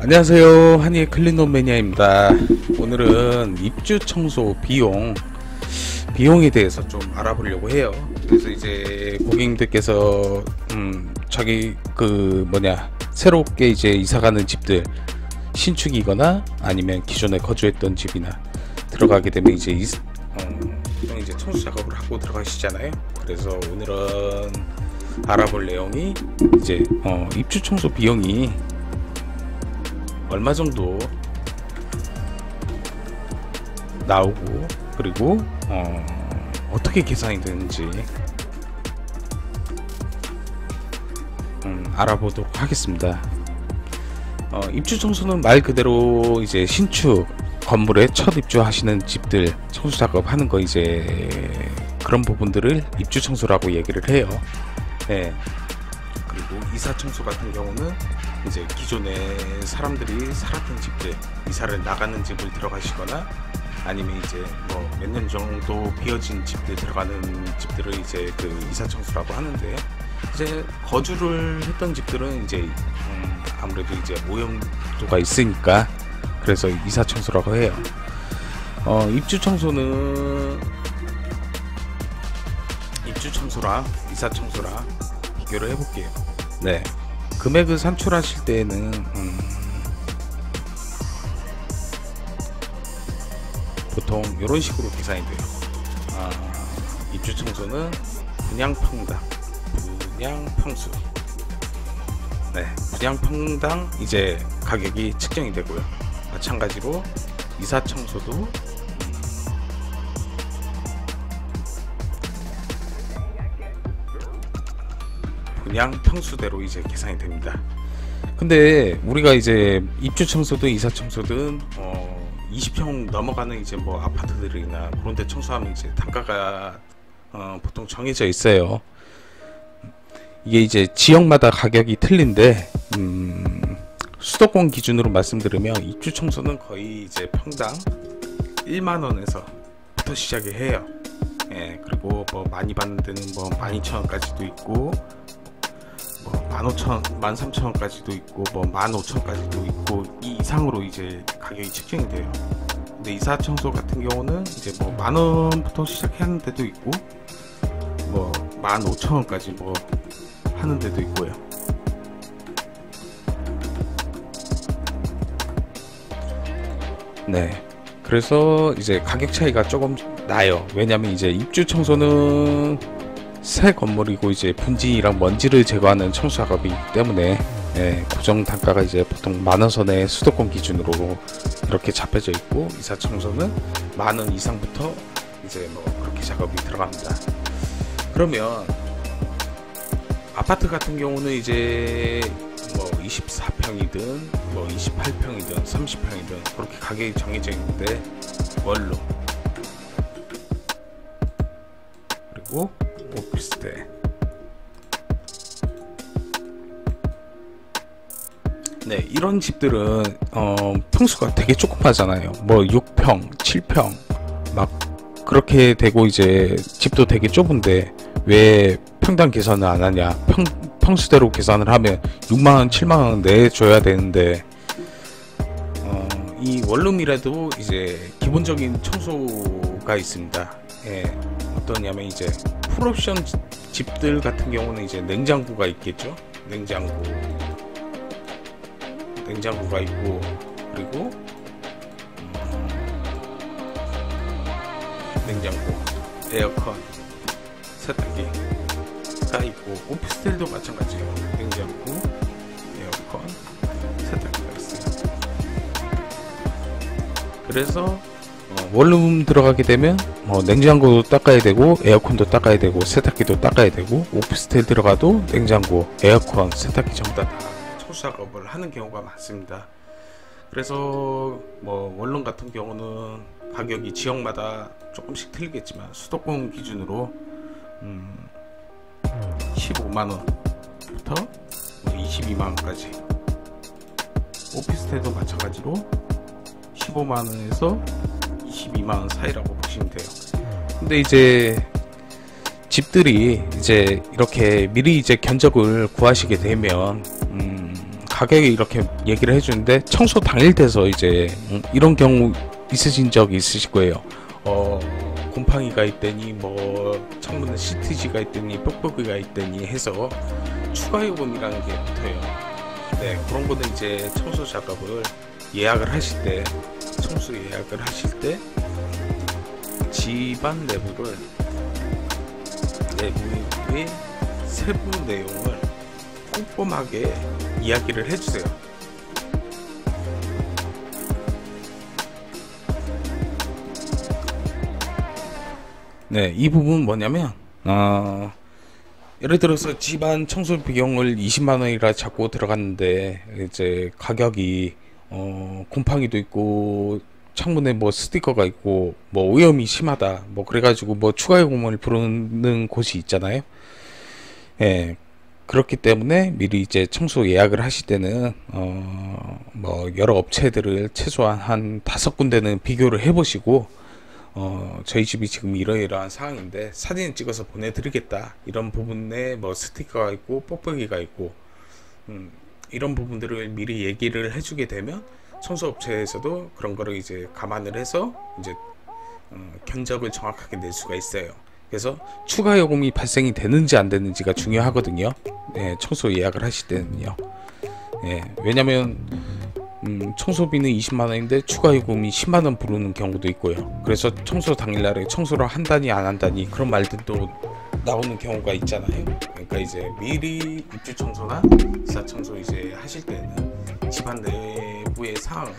안녕하세요, 한이의 클린홈 매니아입니다. 오늘은 입주 청소 비용에 대해서 좀 알아보려고 해요. 그래서 이제 고객님들께서 자기 새롭게 이제 이사가는 집들, 신축이거나 아니면 기존에 거주했던 집이나 들어가게 되면 이제 이제 청소 작업을 하고 들어가시잖아요. 그래서 오늘은 알아볼 내용이 이제 입주 청소 비용이 얼마 정도 나오고, 그리고 어떻게 계산이 되는지 알아보도록 하겠습니다. 입주 청소는 말 그대로 이제 신축 건물에 첫 입주하시는 집들 청소 작업하는 거, 이제 그런 부분들을 입주 청소라고 얘기를 해요. 네. 그리고 이사 청소 같은 경우는 이제 기존에 사람들이 살았던 집들, 이사를 나가는 집을 들어가시거나 아니면 이제 뭐 몇 년 정도 비어진 집들 들어가는 집들을 이제 그 이사 청소라고 하는데, 이제 거주를 했던 집들은 이제 아무래도 이제 오염도가 있으니까 그래서 이사 청소라고 해요. 입주 청소는 입주 청소랑 이사 청소랑 비교를 해볼게요. 네. 금액을 산출하실 때에는 보통 이런 식으로 계산이 돼요. 입주 청소는 분양평당, 분양평수. 네, 분양평당 이제 가격이 측정이 되고요. 마찬가지로 이사 청소도 분양 평수대로 이제 계산이 됩니다. 근데 우리가 이제 입주 청소든 이사 청소든 20평 넘어가는 이제 뭐 아파트들이나 그런 데 청소하면 이제 단가가 보통 정해져 있어요. 이게 이제 지역마다 가격이 틀린데 수도권 기준으로 말씀드리면 입주 청소는 거의 이제 평당 1만원에서부터 시작을 해요. 예, 그리고 뭐 많이 받는 데는 뭐 12,000원까지도 있고, 뭐 15,000원, 13,000원까지도 있고, 뭐 15,000원까지도 있고, 이 이상으로 이제 가격이 측정이 돼요. 근데 이사 청소 같은 경우는 이제 뭐 10,000원부터 시작하는 데도 있고, 뭐 15,000원까지 뭐 하는 데도 있고요. 네. 그래서 이제 가격 차이가 조금 나요. 왜냐면 이제 입주 청소는 새 건물이고 이제 분진이랑 먼지를 제거하는 청소 작업이기 때문에 고정 단가가 이제 보통 10,000원 선의 수도권 기준으로 이렇게 잡혀져 있고, 이사 청소는 10,000원 이상부터 이제 뭐 그렇게 작업이 들어갑니다. 그러면 아파트 같은 경우는 이제 뭐 24평이든 뭐 28평이든 30평이든 그렇게 가격이 정해져 있는데, 원룸 그리고 오피스텔, 네, 이런 집들은 평수가 되게 조그마잖아요. 뭐 6평, 7평 막 그렇게 되고, 이제 집도 되게 좁은데 왜 평당 계산을 안 하냐? 평수대로 계산을 하면 6만원, 7만원 내줘야 되는데, 이 원룸이라도 이제 기본적인 청소가 있습니다. 예, 어떠냐면 이제 풀옵션 집들 같은 경우는 이제 냉장고가 있겠죠. 냉장고가 있고, 그리고 냉장고, 에어컨, 세탁기가 있고, 오피스텔도 마찬가지예요. 냉장고, 에어컨, 세탁기가 있어요. 그래서 원룸 들어가게 되면 냉장고도 닦아야 되고, 에어컨도 닦아야 되고, 세탁기도 닦아야 되고, 오피스텔 들어가도 냉장고, 에어컨, 세탁기 전부 다 청소 작업을 하는 경우가 많습니다. 그래서 뭐 원룸 같은 경우는 가격이 지역마다 조금씩 틀리겠지만 수도권 기준으로 15만원부터 22만원까지, 오피스텔도 마찬가지로 15만원에서 22만원 사이라고 보시면 돼요. 근데 이제 집들이 이제 이렇게 미리 이제 견적을 구하시게 되면 가격에 이렇게 얘기를 해주는데 청소 당일 돼서 이제 이런 경우 있으신 적 있으실 거예요. 곰팡이가 있더니 뭐 창문에 시트지가 있더니 뽁뽁이가 있더니 해서 추가 요금이라는 게 붙어요. 네, 그런 거는 이제 청소 작업을 예약을 하실 때, 청소 예약을 하실 때 집안 내부의 세부 내용을 꼼꼼하게 이야기를 해주세요. 네, 이 부분은 뭐냐면 예를 들어서 집안 청소 비용을 20만원이라 잡고 들어갔는데 이제 가격이 곰팡이도 있고 창문에 뭐 스티커가 있고 뭐 오염이 심하다 뭐 그래가지고 뭐 추가 요금을 부르는 곳이 있잖아요. 예, 그렇기 때문에 미리 이제 청소 예약을 하실 때는 뭐 여러 업체들을 최소한 한 5군데는 비교를 해보시고 저희 집이 지금 이러이러한 상황인데 사진 찍어서 보내드리겠다, 이런 부분에 뭐 스티커가 있고 뽁뽁이가 있고 이런 부분들을 미리 얘기를 해주게 되면 청소업체에서도 그런 거를 이제 감안을 해서 이제 견적을 정확하게 낼 수가 있어요. 그래서 추가 요금이 발생이 되는지 안 되는지가 중요하거든요. 네, 청소 예약을 하실 때는요. 네, 왜냐면 청소비는 20만원인데 추가 요금이 10만원 부르는 경우도 있고요. 그래서 청소 당일날에 청소를 한다니 안 한다니 그런 말들도 나오는 경우가 있잖아요. 그러니까 이제 미리 입주 청소나 이사 청소 이제 하실 때는 집안 내부의 사항을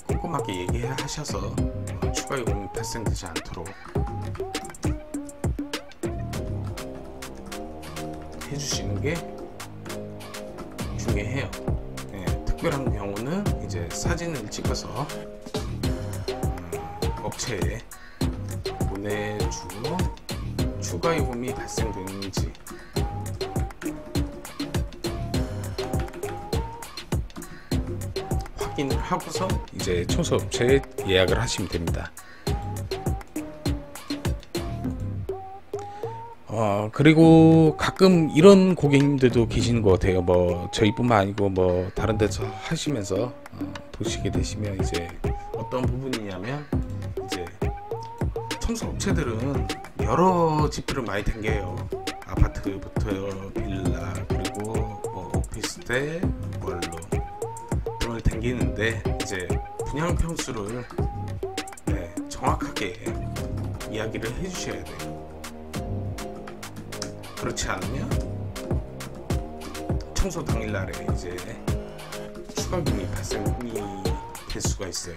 꼼꼼하게 얘기하셔서 추가 요금이 발생되지 않도록 해주시는 게 중요해요. 네, 특별한 경우는 이제 사진을 찍어서 업체에 보내주고 추가 요금이 발생되는지 확인을 하고서 이제 청소업체에 예약을 하시면 됩니다. 그리고 가끔 이런 고객님들도 계시는 것 같아요. 뭐 저희뿐만 아니고 뭐 다른 데서 하시면서 보시게 되시면 이제 어떤 부분이냐면 이제 청소업체들은 여러 집들을 많이 댕겨요. 아파트부터 빌라 그리고 뭐 오피스텔, 원룸 등을 댕기는데 이제 분양 평수를 정확하게 이야기를 해주셔야 돼요. 그렇지 않으면 청소 당일날에 이제 추가금이 발생이 될 수가 있어요.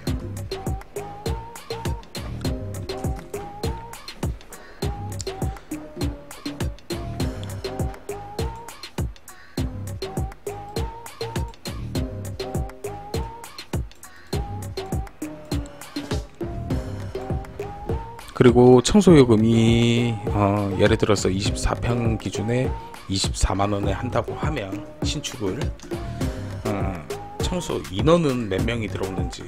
그리고 청소요금이 예를 들어서 24평 기준에 24만원에 한다고 하면 신축을 청소 인원은 몇 명이 들어오는지,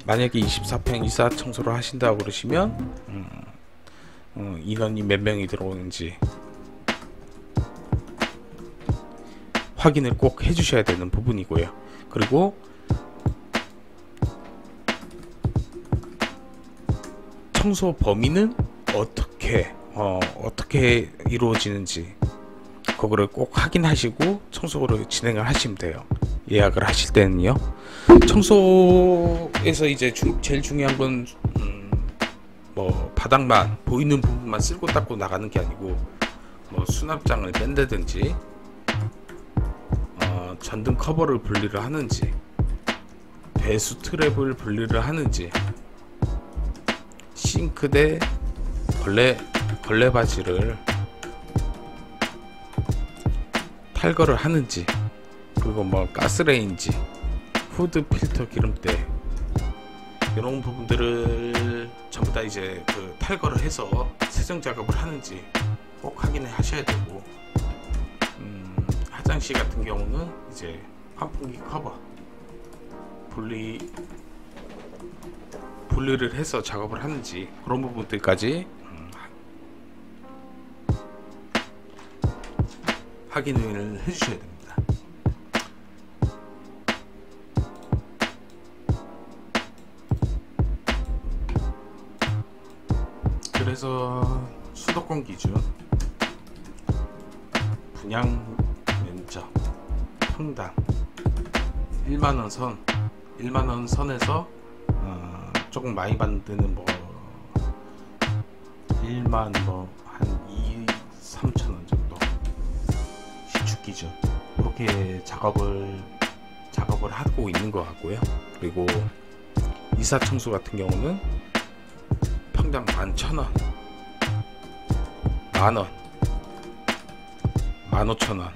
만약에 24평 이사 청소를 하신다고 그러시면 인원이 몇 명이 들어오는지 확인을 꼭 해주셔야 되는 부분이고요. 그리고 청소 범위는 어떻게 이루어지는지 그거를 꼭 확인하시고 청소를 진행을 하시면 돼요. 예약을 하실 때는요. 청소에서 이제 제일 중요한 건 뭐 바닥만 보이는 부분만 쓸고 닦고 나가는 게 아니고 뭐 수납장을 뺀다든지 전등 커버를 분리를 하는지 배수 트랩을 분리를 하는지 싱크대 걸레 바지를 탈거를 하는지, 그리고 뭐 가스레인지, 후드 필터 기름때 이런 부분들을 전부 다 이제 그 탈거를 해서 세정 작업을 하는지 꼭 확인을 하셔야 되고, 화장실 같은 경우는 이제 환풍기 커버 분리를 해서 작업을 하는지 그런 부분들까지 확인을 해주셔야 됩니다. 그래서 수도권 기준 분양 면적 평당 1만원 선, 1만원 선에서 조금 많이 받는 데는 뭐 1만 한 2, 3천원 정도 시축 기준 그렇게 작업을 하고 있는 것 같고요. 그리고 이사 청소 같은 경우는 평당 11,000원, 만원, 15,000원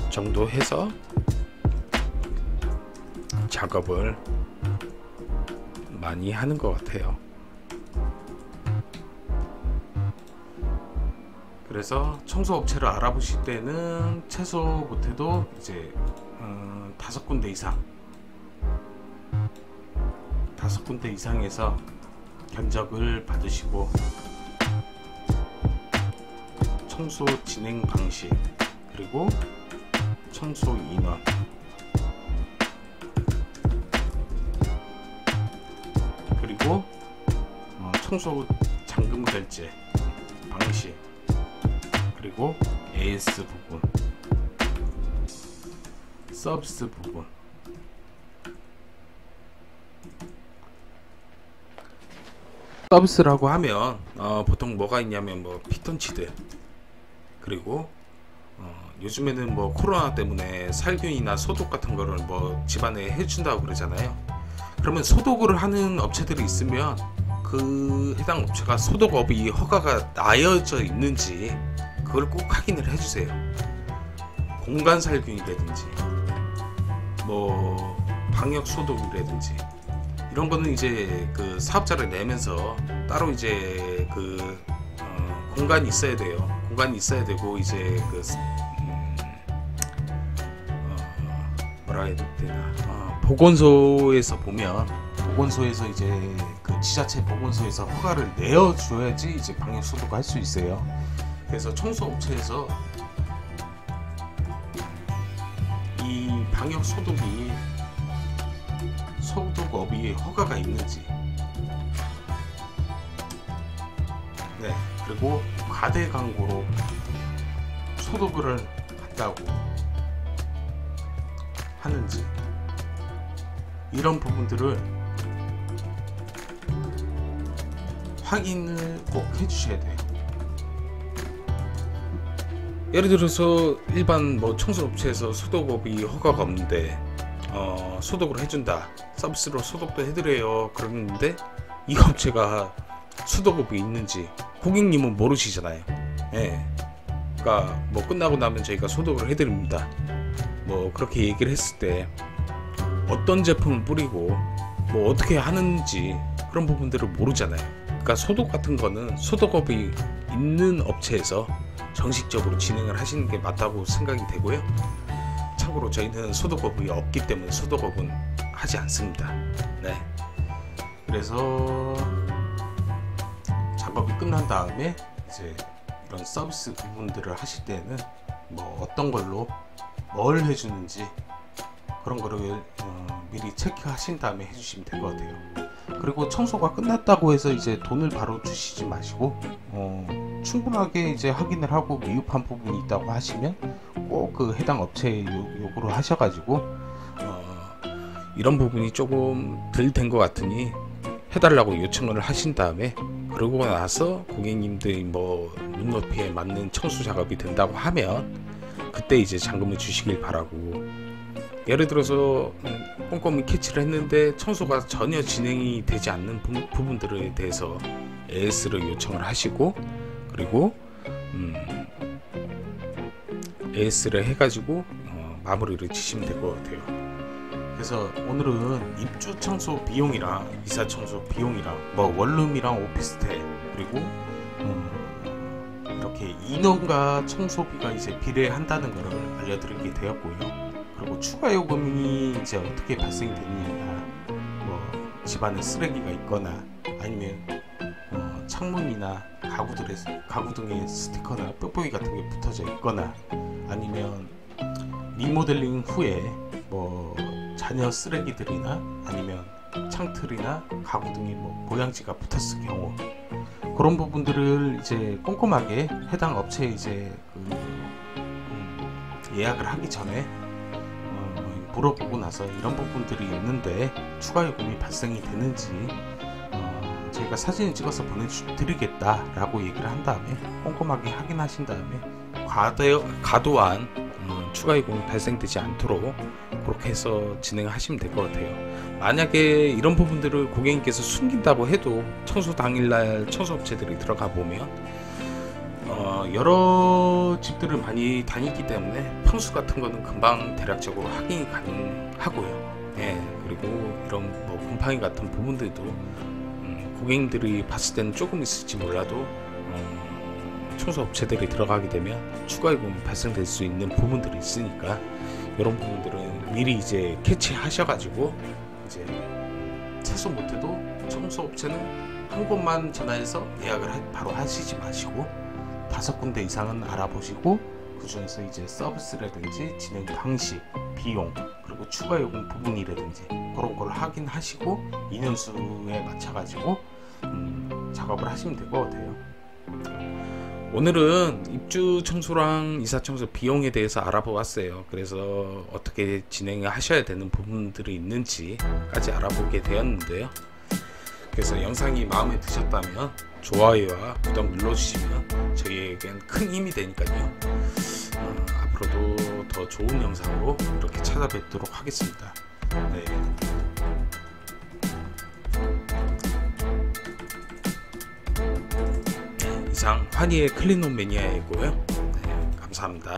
정도 해서 작업을 많이 하는 것 같아요. 그래서 청소업체를 알아보실 때는 최소 못해도 이제 5군데 이상에서 견적을 받으시고 청소 진행 방식 그리고 청소 인원 그리고 청소 잔금 결제 방식 그리고 AS 부분 서비스 부분 서비스라고 하면 보통 뭐가 있냐면 뭐 피톤치드 그리고 요즘에는 뭐 코로나 때문에 살균이나 소독 같은 거를 뭐 집안에 해준다고 그러잖아요. 그러면 소독을 하는 업체들이 있으면 그 해당 업체가 소독업이 허가가 나여져 있는지 그걸 꼭 확인을 해주세요. 공간 살균이라든지 뭐 방역 소독이라든지 이런 거는 이제 그 사업자를 내면서 따로 이제 그 공간이 있어야 돼요. 공간이 있어야 되고 이제 그 뭐라 해야 되나 보건소에서 보면 보건소에서 이제 그 지자체 보건소에서 허가를 내어줘야지 이제 방역 소독을 할 수 있어요. 그래서 청소업체에서 이 방역 소독이 소독업이 허가가 있는지 네 그리고 과대 광고로 소독을 한다고 하는지 이런 부분들을 확인을 꼭 해주셔야 돼요. 예를 들어서 일반 뭐 청소업체에서 소독업이 허가가 없는데 소독을 해준다, 서비스로 소독도 해드려요 그러는데 이 업체가 소독업이 있는지 고객님은 모르시잖아요. 예. 그러니까 뭐 끝나고 나면 저희가 소독을 해드립니다 뭐 그렇게 얘기를 했을 때 어떤 제품을 뿌리고 뭐 어떻게 하는지 그런 부분들을 모르잖아요. 그러니까 소독 같은 거는 소독업이 있는 업체에서 정식적으로 진행을 하시는 게 맞다고 생각이 되고요. 참고로 저희는 소독업이 없기 때문에 소독업은 하지 않습니다. 네. 그래서 작업이 끝난 다음에 이제 이런 서비스 부분들을 하실 때는 뭐 어떤 걸로 뭘 해주는지 그런 거를 미리 체크하신 다음에 해주시면 될 것 같아요. 그리고 청소가 끝났다고 해서 이제 돈을 바로 주시지 마시고 충분하게 이제 확인을 하고 미흡한 부분이 있다고 하시면 꼭 그 해당 업체에 요구를 하셔가지고 이런 부분이 조금 덜 된 것 같으니 해달라고 요청을 하신 다음에 그러고 나서 고객님들이 뭐 눈높이에 맞는 청소 작업이 된다고 하면 그때 이제 잔금을 주시길 바라고, 예를 들어서 꼼꼼히 캐치를 했는데 청소가 전혀 진행이 되지 않는 부분들에 대해서 AS를 요청을 하시고 그리고 AS를 해가지고 마무리를 지시면 될 것 같아요. 그래서 오늘은 입주 청소 비용이랑 이사 청소 비용이랑 뭐 원룸이랑 오피스텔 그리고 이렇게 인원과 청소비가 이제 비례한다는 것을 알려드리게 되었고요. 그리고 추가 요금이 이제 어떻게 발생이 되느냐, 뭐 집안에 쓰레기가 있거나 아니면 창문이나 가구 등에 스티커나 뾱뾱이 같은 게 붙어져 있거나, 아니면 리모델링 후에 뭐 잔여 쓰레기들이나 아니면 창틀이나 가구 등에 뭐 모양지가 붙었을 경우, 그런 부분들을 이제 꼼꼼하게 해당 업체에 이제 예약을 하기 전에 물어보고 나서 이런 부분들이 있는데 추가 요금이 발생이 되는지 저희가 사진을 찍어서 보내드리겠다 라고 얘기를 한 다음에 꼼꼼하게 확인하신 다음에 과도한 추가 요금이 발생되지 않도록 그렇게 해서 진행하시면 될 것 같아요. 만약에 이런 부분들을 고객님께서 숨긴다고 해도 청소 당일날 청소업체들이 들어가 보면 여러 집들을 많이 다니기 때문에 평수 같은 거는 금방 대략적으로 확인이 가능하고요. 예, 그리고 이런 뭐 곰팡이 같은 부분들도 고객님들이 봤을 때는 조금 있을지 몰라도 청소업체들이 들어가게 되면 추가 요금이 발생될 수 있는 부분들이 있으니까, 이런 부분들은 미리 이제 캐치하셔가지고 이제 최소 못해도 청소업체는 한 곳만 전화해서 예약을 바로 하시지 마시고 5군데 이상은 알아보시고, 그 중에서 이제 서비스라든지 진행 방식, 비용, 그리고 추가 요금 부분이라든지 그런 걸 확인하시고 인원수에 맞춰가지고 작업을 하시면 될 것 같아요. 오늘은 입주 청소랑 이사 청소 비용에 대해서 알아보았어요. 그래서 어떻게 진행하셔야 되는 부분들이 있는지까지 알아보게 되었는데요. 그래서 영상이 마음에 드셨다면 좋아요와 구독 눌러주시면 저희에겐 큰 힘이 되니까요. 앞으로도 더 좋은 영상으로 이렇게 찾아뵙도록 하겠습니다. 네. 이상 환희의 클린홈 매니아이고요. 네, 감사합니다.